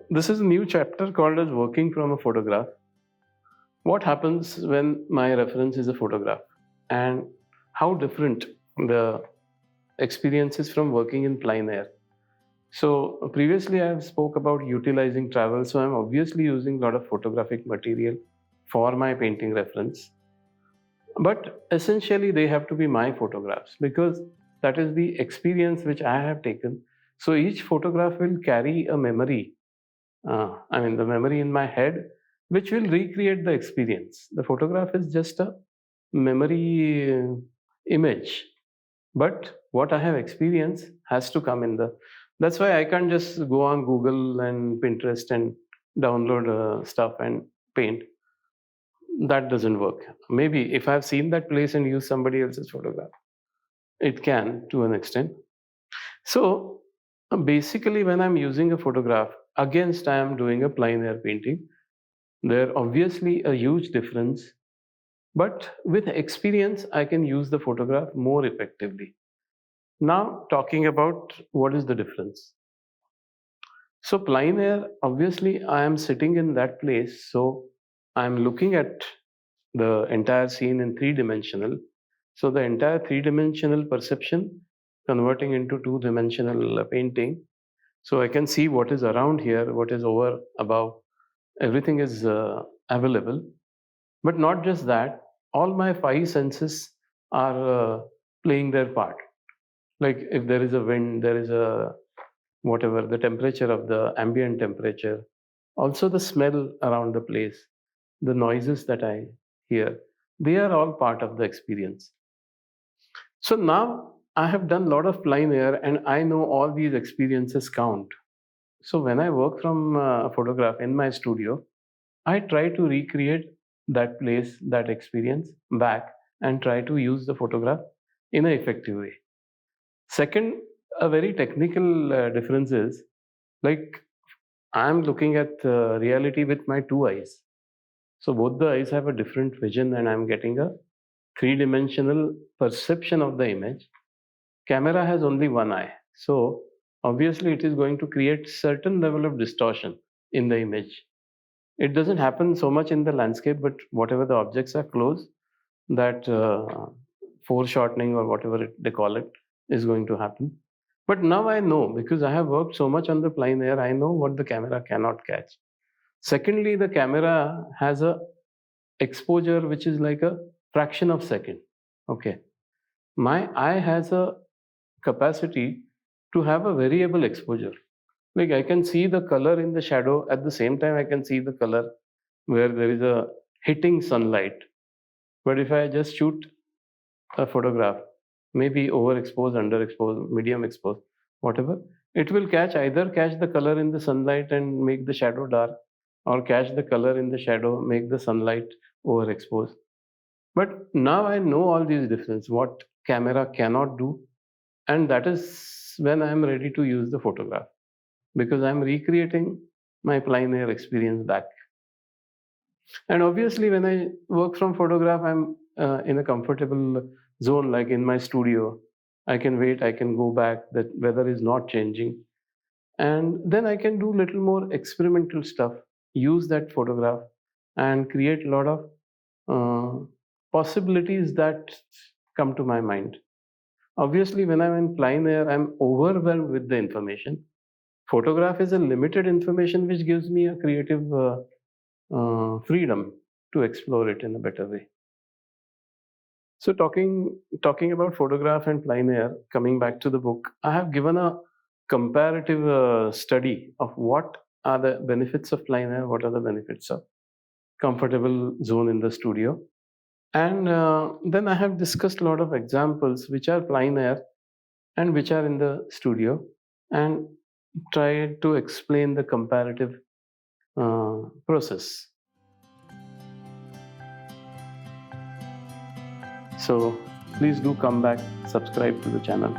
this is a new chapter called as working from a photograph. What happens when my reference is a photograph, and how different the experience is from working in plein air. So previously I have spoke about utilizing travel, so I'm obviously using a lot of photographic material for my painting reference. But essentially they have to be my photographs because that is the experience which I have taken. So each photograph will carry a memory, the memory in my head, which will recreate the experience. The photograph is just a memory image, but what I have experienced has to come in the. That's why I can't just go on Google and Pinterest and download stuff and paint. That doesn't work. Maybe if I've seen that place and used somebody else's photograph, it can to an extent. So basically, when I'm using a photograph against I am doing a plein air painting, there obviously a huge difference. But with experience, I can use the photograph more effectively. Now, talking about what is the difference. So plein air, obviously, I am sitting in that place, so I'm looking at the entire scene in three-dimensional. So the entire three-dimensional perception converting into two-dimensional painting. So I can see what is around here, what is over, above. Everything is available. But not just that, all my five senses are playing their part. Like if there is a wind, there is a whatever, the temperature of the ambient temperature, also the smell around the place, the noises that I hear, they are all part of the experience. So now I have done a lot of plein air and I know all these experiences count. So when I work from a photograph in my studio, I try to recreate that place, that experience back and try to use the photograph in an effective way. Second, a very technical difference is like I'm looking at reality with my two eyes. So both the eyes have a different vision and I'm getting a three-dimensional perception of the image. Camera has only one eye. So obviously it is going to create certain level of distortion in the image. It doesn't happen so much in the landscape, but whatever the objects are close, that foreshortening or whatever they call it is going to happen. But now I know, because I have worked so much on the plein air, I know what the camera cannot catch. Secondly, the camera has a exposure which is like a fraction of second. Okay. My eye has a capacity to have a variable exposure. Like I can see the color in the shadow, at the same time I can see the color where there is a hitting sunlight. But if I just shoot a photograph, maybe overexposed, underexposed, medium exposed, whatever, it will either catch the color in the sunlight and make the shadow dark, or catch the color in the shadow, make the sunlight overexposed. But now I know all these differences, what camera cannot do, and that is when I am ready to use the photograph, because I'm recreating my plein air experience back. And obviously, when I work from photograph, I'm in a comfortable zone, like in my studio. I can wait, I can go back, that weather is not changing. And then I can do little more experimental stuff, use that photograph and create a lot of possibilities that come to my mind. Obviously, when I'm in plein air, I'm overwhelmed with the information. Photograph is a limited information which gives me a creative freedom to explore it in a better way. So talking about photograph and plein air, coming back to the book, I have given a comparative study of what are the benefits of plein air, what are the benefits of comfortable zone in the studio. And then I have discussed a lot of examples which are plein air and which are in the studio, and tried to explain the comparative process. So please do come back, subscribe to the channel.